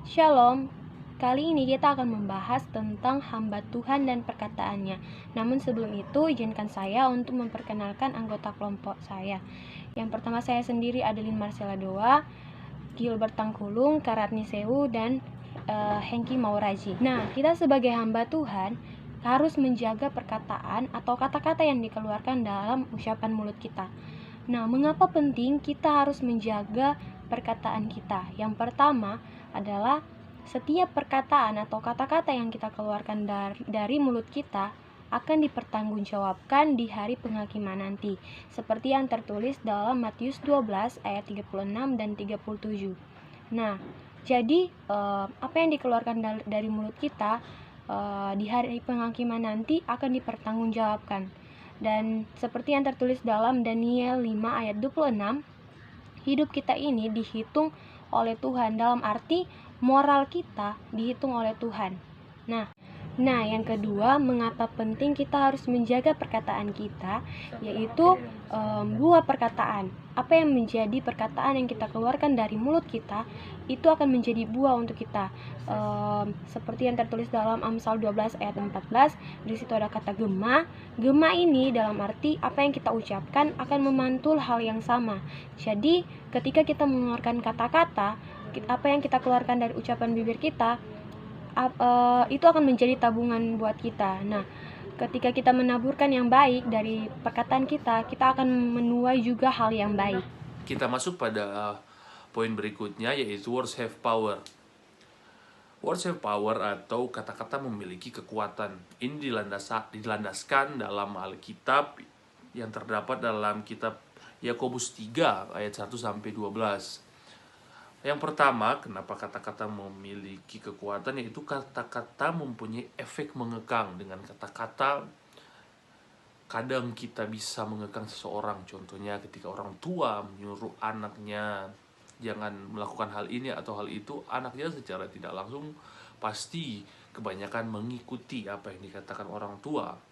Shalom, kali ini kita akan membahas tentang hamba Tuhan dan perkataannya. Namun sebelum itu, izinkan saya untuk memperkenalkan anggota kelompok saya. Yang pertama saya sendiri Adeline Marcella Doa, Gilbert Tangkulung, Karatni Sewu, dan Hengki Mauraji. Nah, kita sebagai hamba Tuhan harus menjaga perkataan atau kata-kata yang dikeluarkan dalam ucapan mulut kita. Nah, mengapa penting kita harus menjaga perkataan kita? Yang pertama adalah setiap perkataan atau kata-kata yang kita keluarkan dari mulut kita akan dipertanggungjawabkan di hari penghakiman nanti, seperti yang tertulis dalam Matius 12 ayat 36 dan 37. Nah, jadi apa yang dikeluarkan dari mulut kita di hari penghakiman nanti akan dipertanggungjawabkan. Dan seperti yang tertulis dalam Daniel 5 ayat 26, hidup kita ini dihitung oleh Tuhan, dalam arti moral kita dihitung oleh Tuhan. Nah, yang kedua, mengapa penting kita harus menjaga perkataan kita, yaitu buah perkataan. Apa yang menjadi perkataan yang kita keluarkan dari mulut kita, itu akan menjadi buah untuk kita. Seperti yang tertulis dalam Amsal 12 ayat 14, di situ ada kata gema. Gema ini dalam arti apa yang kita ucapkan akan memantul hal yang sama. Jadi, ketika kita mengeluarkan kata-kata, apa yang kita keluarkan dari ucapan bibir kita, itu akan menjadi tabungan buat kita. Nah, ketika kita menaburkan yang baik dari perkataan kita, kita akan menuai juga hal yang baik. Kita masuk pada poin berikutnya, yaitu words have power. Words have power atau kata-kata memiliki kekuatan. Ini dilandaskan dalam Alkitab yang terdapat dalam kitab Yakobus 3 ayat 1-12. Yang pertama, kenapa kata-kata memiliki kekuatan, yaitu kata-kata mempunyai efek mengekang. Dengan kata-kata kadang kita bisa mengekang seseorang. Contohnya ketika orang tua menyuruh anaknya jangan melakukan hal ini atau hal itu, anaknya secara tidak langsung pasti kebanyakan mengikuti apa yang dikatakan orang tua.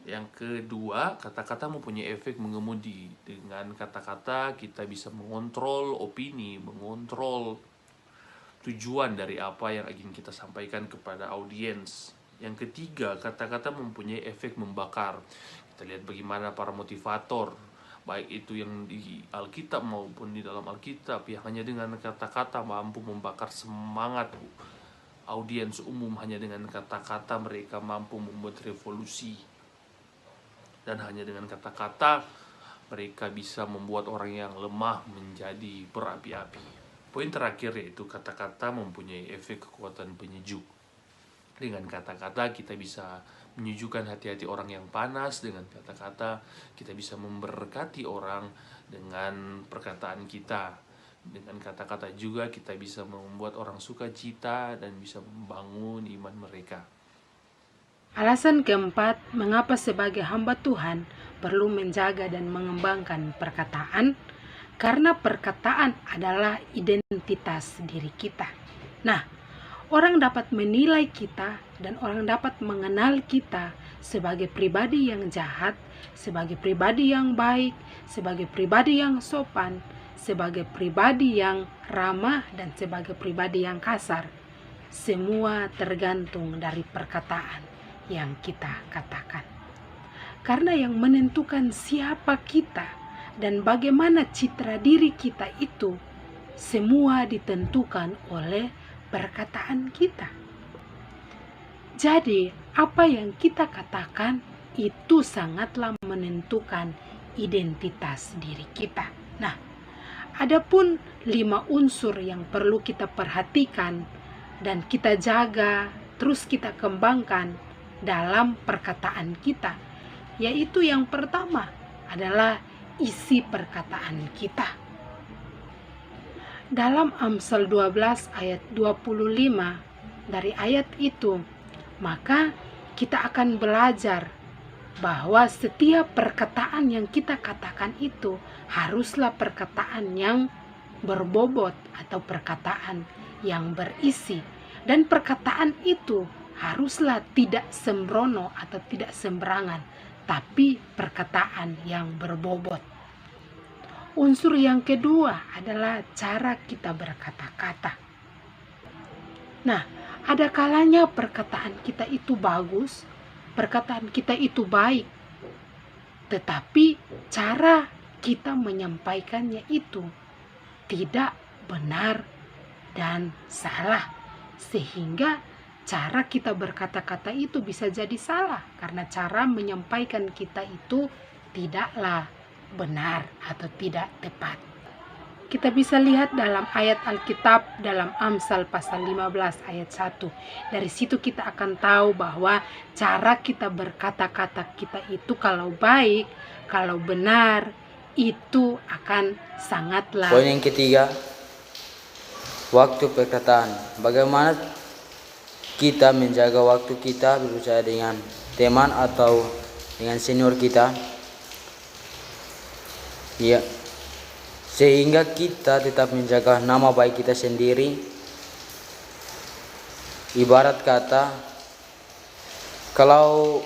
Yang kedua, kata-kata mempunyai efek mengemudi. Dengan kata-kata kita bisa mengontrol opini, mengontrol tujuan dari apa yang ingin kita sampaikan kepada audiens. Yang ketiga, kata-kata mempunyai efek membakar. Kita lihat bagaimana para motivator, baik itu yang di Alkitab maupun di dalam Alkitab, yang hanya dengan kata-kata mampu membakar semangat audiens umum. Hanya dengan kata-kata mereka mampu membuat revolusi. Dan hanya dengan kata-kata mereka bisa membuat orang yang lemah menjadi berapi-api. Poin terakhir yaitu kata-kata mempunyai efek kekuatan penyejuk. Dengan kata-kata kita bisa menyejukkan hati-hati orang yang panas. Dengan kata-kata kita bisa memberkati orang dengan perkataan kita. Dengan kata-kata juga kita bisa membuat orang sukacita dan bisa membangun iman mereka. Alasan keempat, mengapa sebagai hamba Tuhan perlu menjaga dan mengembangkan perkataan? Karena perkataan adalah identitas diri kita. Nah, orang dapat menilai kita dan orang dapat mengenal kita sebagai pribadi yang jahat, sebagai pribadi yang baik, sebagai pribadi yang sopan, sebagai pribadi yang ramah, dan sebagai pribadi yang kasar. Semua tergantung dari perkataan yang kita katakan. Karena yang menentukan siapa kita dan bagaimana citra diri kita itu semua ditentukan oleh perkataan kita. Jadi, apa yang kita katakan itu sangatlah menentukan identitas diri kita. Nah, adapun 5 unsur yang perlu kita perhatikan dan kita jaga, terus kita kembangkan dalam perkataan kita, yaitu yang pertama adalah isi perkataan kita. Dalam Amsal 12 ayat 25, dari ayat itu, maka kita akan belajar bahwa setiap perkataan yang kita katakan itu haruslah perkataan yang berbobot atau perkataan yang berisi, dan perkataan itu haruslah tidak sembrono atau tidak sembarangan, tapi perkataan yang berbobot. Unsur yang kedua adalah cara kita berkata-kata. Nah, ada kalanya perkataan kita itu bagus, perkataan kita itu baik, tetapi cara kita menyampaikannya itu tidak benar dan salah, sehingga cara kita berkata-kata itu bisa jadi salah karena cara menyampaikan kita itu tidaklah benar atau tidak tepat. Kita bisa lihat dalam ayat Alkitab dalam Amsal pasal 15 ayat 1. Dari situ kita akan tahu bahwa cara kita berkata-kata kita itu kalau baik, kalau benar, itu akan sangatlah. Poin yang ketiga, waktu perkataan. Bagaimana kita menjaga waktu kita berbicara dengan teman atau dengan senior kita, ya, sehingga kita tetap menjaga nama baik kita sendiri. Ibarat kata, kalau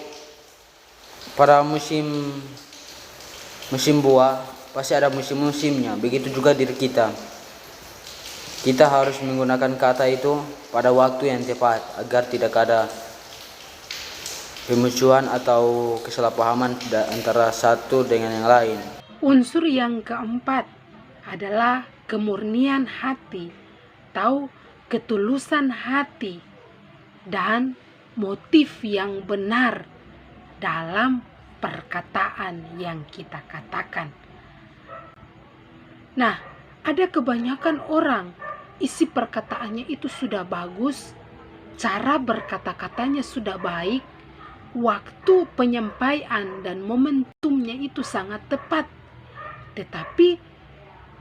pada musim buah pasti ada musim-musimnya, begitu juga diri kita. Kita harus menggunakan kata itu pada waktu yang tepat agar tidak ada permusuhan atau kesalahpahaman antara satu dengan yang lain. Unsur yang keempat adalah kemurnian hati, atau ketulusan hati, dan motif yang benar dalam perkataan yang kita katakan. Nah, ada kebanyakan orang isi perkataannya itu sudah bagus, cara berkata-katanya sudah baik, waktu penyampaian dan momentumnya itu sangat tepat, tetapi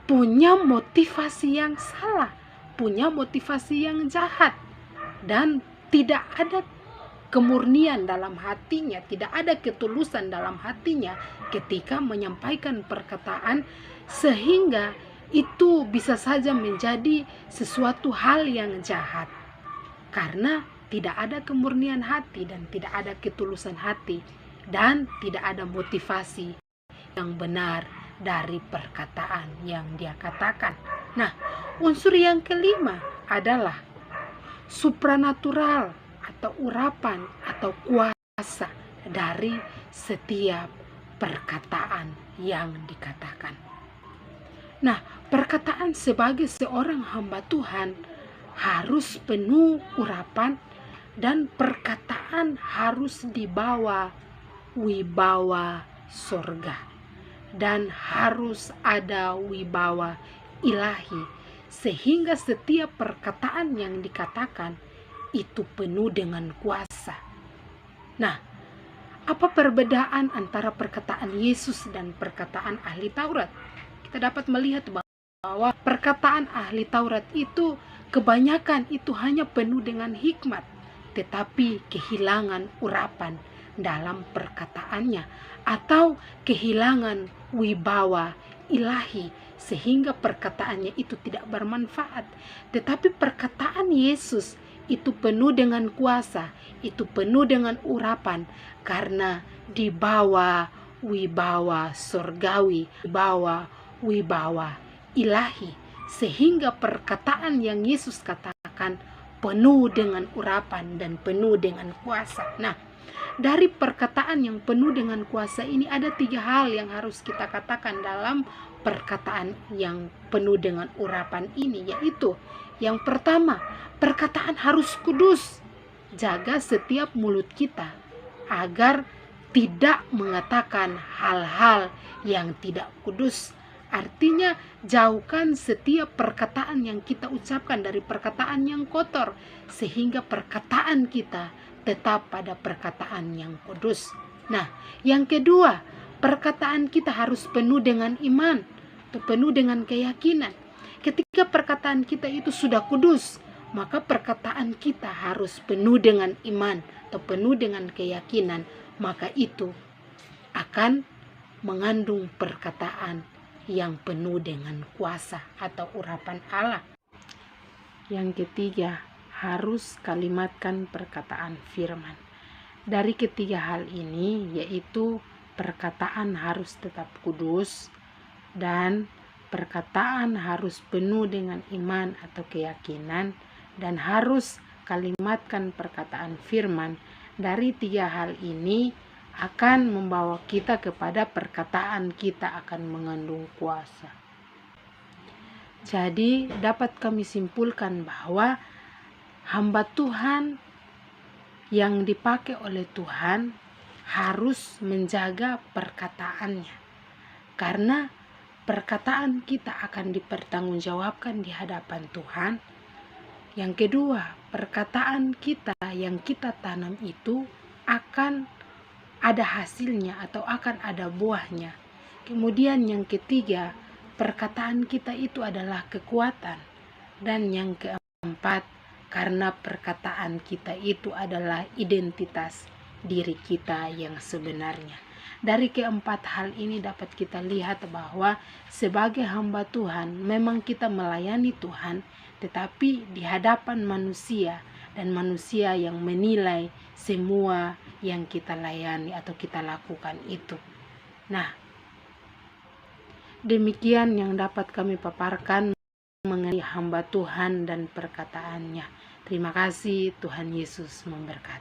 punya motivasi yang salah, punya motivasi yang jahat, dan tidak ada kemurnian dalam hatinya, tidak ada ketulusan dalam hatinya ketika menyampaikan perkataan, sehingga itu bisa saja menjadi sesuatu hal yang jahat karena tidak ada kemurnian hati dan tidak ada ketulusan hati dan tidak ada motivasi yang benar dari perkataan yang dia katakan. Nah, unsur yang kelima adalah supranatural atau urapan atau kuasa dari setiap perkataan yang dikatakan. Nah, perkataan sebagai seorang hamba Tuhan harus penuh urapan dan perkataan harus dibawa wibawa sorga dan harus ada wibawa ilahi, sehingga setiap perkataan yang dikatakan itu penuh dengan kuasa. Nah, apa perbedaan antara perkataan Yesus dan perkataan ahli Taurat? Kita dapat melihat bahwa perkataan ahli Taurat itu kebanyakan itu hanya penuh dengan hikmat, tetapi kehilangan urapan dalam perkataannya atau kehilangan wibawa ilahi, sehingga perkataannya itu tidak bermanfaat. Tetapi perkataan Yesus itu penuh dengan kuasa, itu penuh dengan urapan, karena dibawa wibawa surgawi, wibawa ilahi, sehingga perkataan yang Yesus katakan penuh dengan urapan dan penuh dengan kuasa. Nah, dari perkataan yang penuh dengan kuasa ini ada 3 hal yang harus kita katakan dalam perkataan yang penuh dengan urapan ini, yaitu yang pertama, perkataan harus kudus. Jaga setiap mulut kita agar tidak mengatakan hal-hal yang tidak kudus. Artinya jauhkan setiap perkataan yang kita ucapkan dari perkataan yang kotor, sehingga perkataan kita tetap pada perkataan yang kudus. Nah, yang kedua, perkataan kita harus penuh dengan iman, atau penuh dengan keyakinan. Ketika perkataan kita itu sudah kudus, maka perkataan kita harus penuh dengan iman atau penuh dengan keyakinan, maka itu akan mengandung perkataan yang penuh dengan kuasa atau urapan Allah. Yang ketiga, harus kalimatkan perkataan firman. Dari ketiga hal ini, yaitu perkataan harus tetap kudus, dan perkataan harus penuh dengan iman atau keyakinan, dan harus kalimatkan perkataan firman. Dari 3 hal ini akan membawa kita kepada perkataan kita akan mengandung kuasa. Jadi dapat kami simpulkan bahwa hamba Tuhan yang dipakai oleh Tuhan harus menjaga perkataannya, karena perkataan kita akan dipertanggungjawabkan di hadapan Tuhan. Yang kedua, perkataan kita yang kita tanam itu akan ada hasilnya atau akan ada buahnya. Kemudian yang ketiga, perkataan kita itu adalah kekuatan. Dan yang keempat, karena perkataan kita itu adalah identitas diri kita yang sebenarnya. Dari keempat hal ini dapat kita lihat bahwa sebagai hamba Tuhan memang kita melayani Tuhan, tetapi di hadapan manusia, dan manusia yang menilai semua yang kita layani atau kita lakukan itu. Nah, demikian yang dapat kami paparkan mengenai hamba Tuhan dan perkataannya. Terima kasih, Tuhan Yesus memberkati.